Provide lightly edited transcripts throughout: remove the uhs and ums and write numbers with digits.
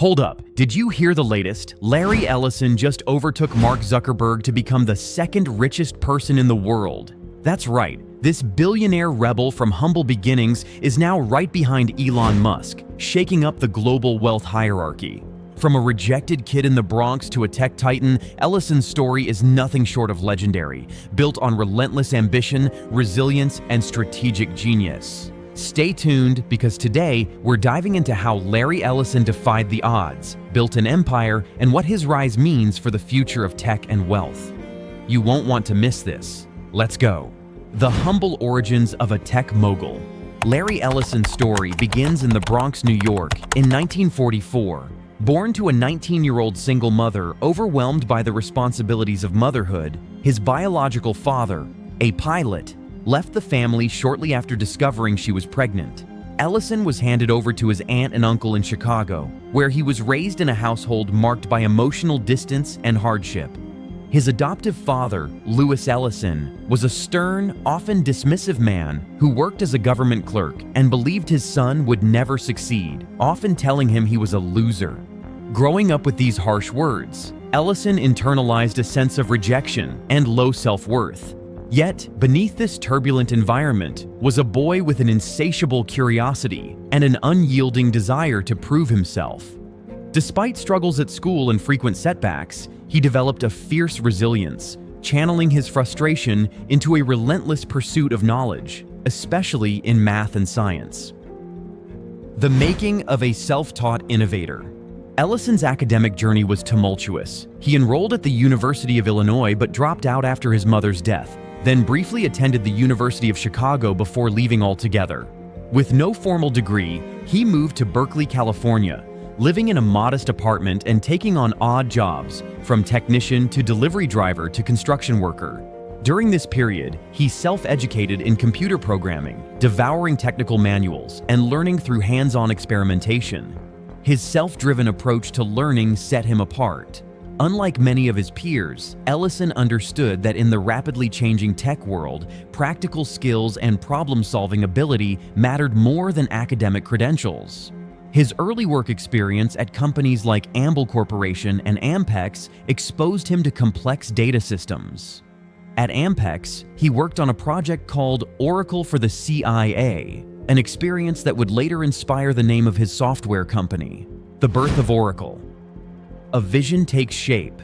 Hold up, did you hear the latest? Larry Ellison just overtook Mark Zuckerberg to become the second richest person in the world. That's right, this billionaire rebel from humble beginnings is now right behind Elon Musk, shaking up the global wealth hierarchy. From a rejected kid in the Bronx to a tech titan, Ellison's story is nothing short of legendary, built on relentless ambition, resilience, and strategic genius. Stay tuned, because today we're diving into how Larry Ellison defied the odds, built an empire, and what his rise means for the future of tech and wealth. You won't want to miss this. Let's go. The humble origins of a tech mogul. Larry Ellison's story begins in the Bronx, New York, in 1944. Born to a 19-year-old single mother overwhelmed by the responsibilities of motherhood, his biological father, a pilot, left the family shortly after discovering she was pregnant. Ellison was handed over to his aunt and uncle in Chicago, where he was raised in a household marked by emotional distance and hardship. His adoptive father, Lewis Ellison, was a stern, often dismissive man who worked as a government clerk and believed his son would never succeed, often telling him he was a loser. Growing up with these harsh words, Ellison internalized a sense of rejection and low self-worth. Yet, beneath this turbulent environment was a boy with an insatiable curiosity and an unyielding desire to prove himself. Despite struggles at school and frequent setbacks, he developed a fierce resilience, channeling his frustration into a relentless pursuit of knowledge, especially in math and science. The making of a self-taught innovator. Ellison's academic journey was tumultuous. He enrolled at the University of Illinois but dropped out after his mother's death, then briefly attended the University of Chicago before leaving altogether. With no formal degree, he moved to Berkeley, California, living in a modest apartment and taking on odd jobs, from technician to delivery driver to construction worker. During this period, he self-educated in computer programming, devouring technical manuals, and learning through hands-on experimentation. His self-driven approach to learning set him apart. Unlike many of his peers, Ellison understood that in the rapidly changing tech world, practical skills and problem-solving ability mattered more than academic credentials. His early work experience at companies like Amble Corporation and Ampex exposed him to complex data systems. At Ampex, he worked on a project called Oracle for the CIA, an experience that would later inspire the name of his software company. The birth of Oracle. A vision takes shape.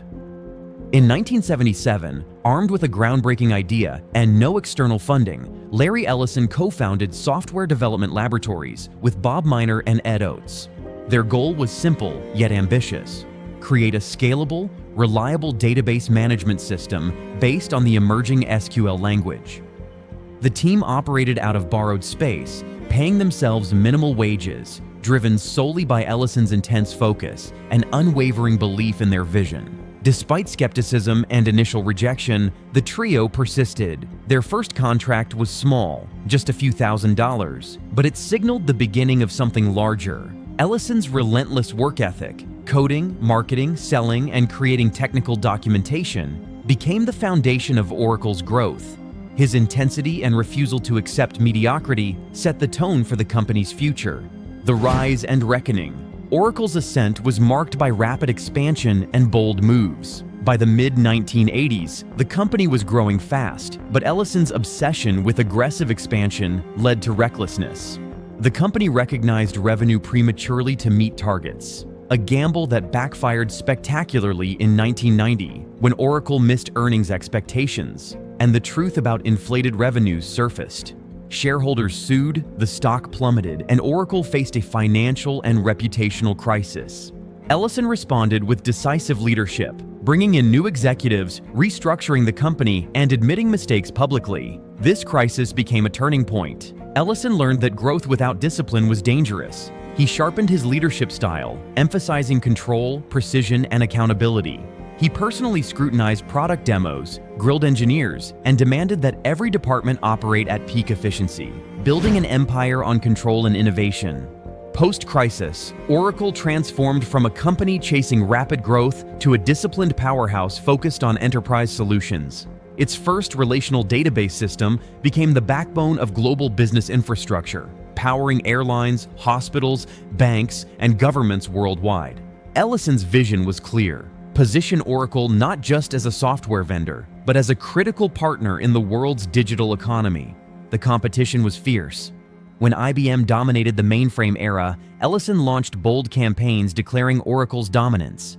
In 1977, armed with a groundbreaking idea and no external funding, Larry Ellison co-founded Software Development Laboratories with Bob Miner and Ed Oates. Their goal was simple yet ambitious: create a scalable, reliable database management system based on the emerging SQL language. The team operated out of borrowed space, paying themselves minimal wages, driven solely by Ellison's intense focus and unwavering belief in their vision. Despite skepticism and initial rejection, the trio persisted. Their first contract was small, just a few $1,000s, but it signaled the beginning of something larger. Ellison's relentless work ethic, coding, marketing, selling, and creating technical documentation, became the foundation of Oracle's growth. His intensity and refusal to accept mediocrity set the tone for the company's future. The rise and reckoning. Oracle's ascent was marked by rapid expansion and bold moves. By the mid-1980s, the company was growing fast, but Ellison's obsession with aggressive expansion led to recklessness. The company recognized revenue prematurely to meet targets, a gamble that backfired spectacularly in 1990 when Oracle missed earnings expectations, and the truth about inflated revenues surfaced. Shareholders sued, the stock plummeted, and Oracle faced a financial and reputational crisis. Ellison responded with decisive leadership, bringing in new executives, restructuring the company, and admitting mistakes publicly. This crisis became a turning point. Ellison learned that growth without discipline was dangerous. He sharpened his leadership style, emphasizing control, precision, and accountability. He personally scrutinized product demos, grilled engineers, and demanded that every department operate at peak efficiency, building an empire on control and innovation. Post-crisis, Oracle transformed from a company chasing rapid growth to a disciplined powerhouse focused on enterprise solutions. Its first relational database system became the backbone of global business infrastructure, powering airlines, hospitals, banks, and governments worldwide. Ellison's vision was clear: position Oracle not just as a software vendor, but as a critical partner in the world's digital economy. The competition was fierce. When IBM dominated the mainframe era, Ellison launched bold campaigns declaring Oracle's dominance.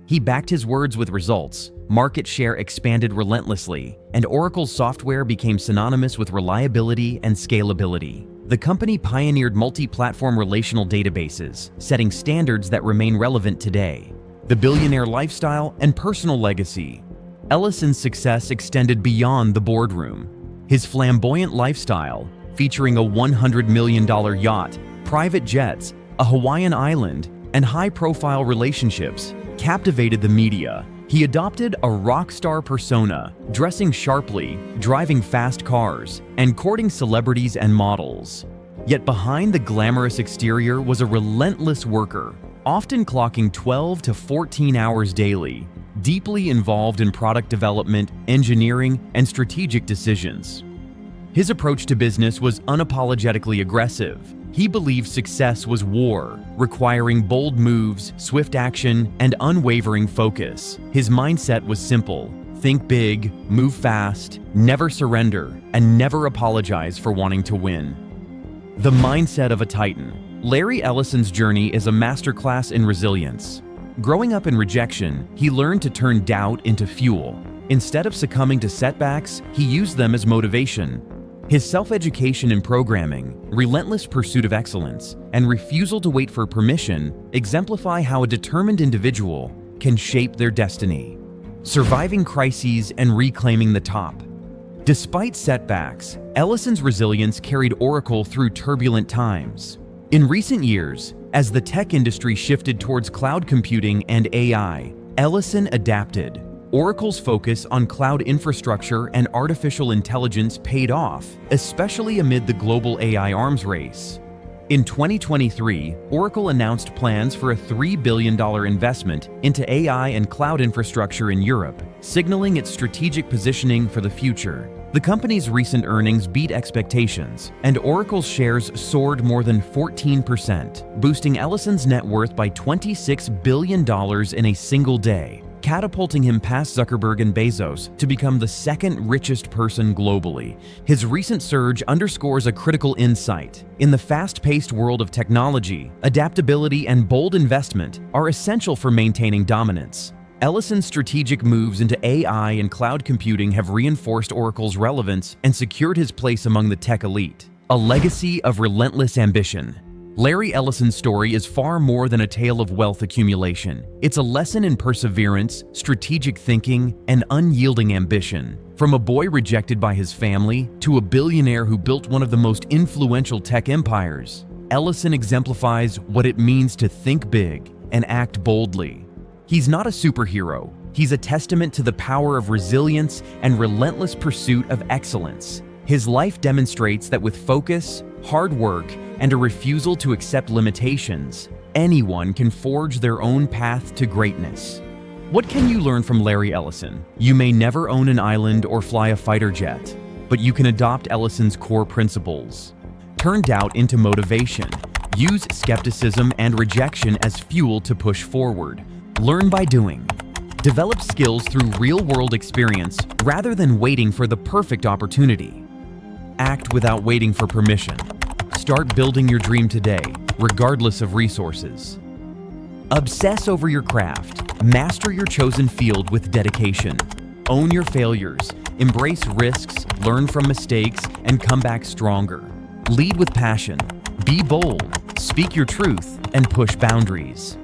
He backed his words with results. Market share expanded relentlessly, and Oracle's software became synonymous with reliability and scalability. The company pioneered multi-platform relational databases, setting standards that remain relevant today. The billionaire lifestyle and personal legacy. Ellison's success extended beyond the boardroom. His flamboyant lifestyle, featuring a $100 million yacht, private jets, a Hawaiian island, and high-profile relationships, captivated the media. He adopted a rock star persona, dressing sharply, driving fast cars, and courting celebrities and models. Yet behind the glamorous exterior was a relentless worker, often clocking 12 to 14 hours daily, deeply involved in product development, engineering, and strategic decisions. His approach to business was unapologetically aggressive. He believed success was war, requiring bold moves, swift action, and unwavering focus. His mindset was simple: think big, move fast, never surrender, and never apologize for wanting to win. The mindset of a titan. Larry Ellison's journey is a masterclass in resilience. Growing up in rejection, he learned to turn doubt into fuel. Instead of succumbing to setbacks, he used them as motivation. His self-education in programming, relentless pursuit of excellence, and refusal to wait for permission exemplify how a determined individual can shape their destiny, surviving crises and reclaiming the top. Despite setbacks, Ellison's resilience carried Oracle through turbulent times. In recent years, as the tech industry shifted towards cloud computing and AI, Ellison adapted. Oracle's focus on cloud infrastructure and artificial intelligence paid off, especially amid the global AI arms race. In 2023, Oracle announced plans for a $3 billion investment into AI and cloud infrastructure in Europe, signaling its strategic positioning for the future. The company's recent earnings beat expectations, and Oracle's shares soared more than 14%, boosting Ellison's net worth by $26 billion in a single day, catapulting him past Zuckerberg and Bezos to become the second richest person globally. His recent surge underscores a critical insight. In the fast-paced world of technology, adaptability and bold investment are essential for maintaining dominance. Ellison's strategic moves into AI and cloud computing have reinforced Oracle's relevance and secured his place among the tech elite. A legacy of relentless ambition. Larry Ellison's story is far more than a tale of wealth accumulation. It's a lesson in perseverance, strategic thinking, and unyielding ambition. From a boy rejected by his family to a billionaire who built one of the most influential tech empires, Ellison exemplifies what it means to think big and act boldly. He's not a superhero. He's a testament to the power of resilience and relentless pursuit of excellence. His life demonstrates that with focus, hard work, and a refusal to accept limitations, anyone can forge their own path to greatness. What can you learn from Larry Ellison? You may never own an island or fly a fighter jet, but you can adopt Ellison's core principles. Turn doubt into motivation. Use skepticism and rejection as fuel to push forward. Learn by doing. Develop skills through real-world experience rather than waiting for the perfect opportunity. Act without waiting for permission. Start building your dream today, regardless of resources. Obsess over your craft. Master your chosen field with dedication. Own your failures. Embrace risks, learn from mistakes, and come back stronger. Lead with passion. Be bold. Speak your truth and push boundaries.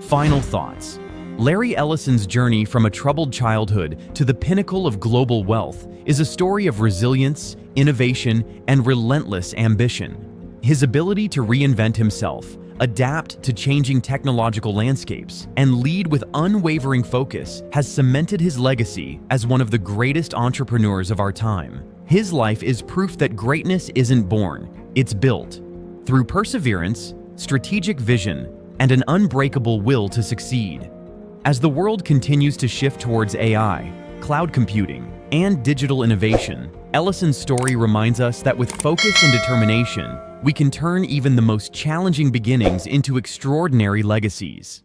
Final thoughts. Larry Ellison's journey from a troubled childhood to the pinnacle of global wealth is a story of resilience, innovation, and relentless ambition. His ability to reinvent himself, adapt to changing technological landscapes, and lead with unwavering focus has cemented his legacy as one of the greatest entrepreneurs of our time. His life is proof that greatness isn't born, it's built. Through perseverance, strategic vision, and an unbreakable will to succeed. As the world continues to shift towards AI, cloud computing, and digital innovation, Ellison's story reminds us that with focus and determination, we can turn even the most challenging beginnings into extraordinary legacies.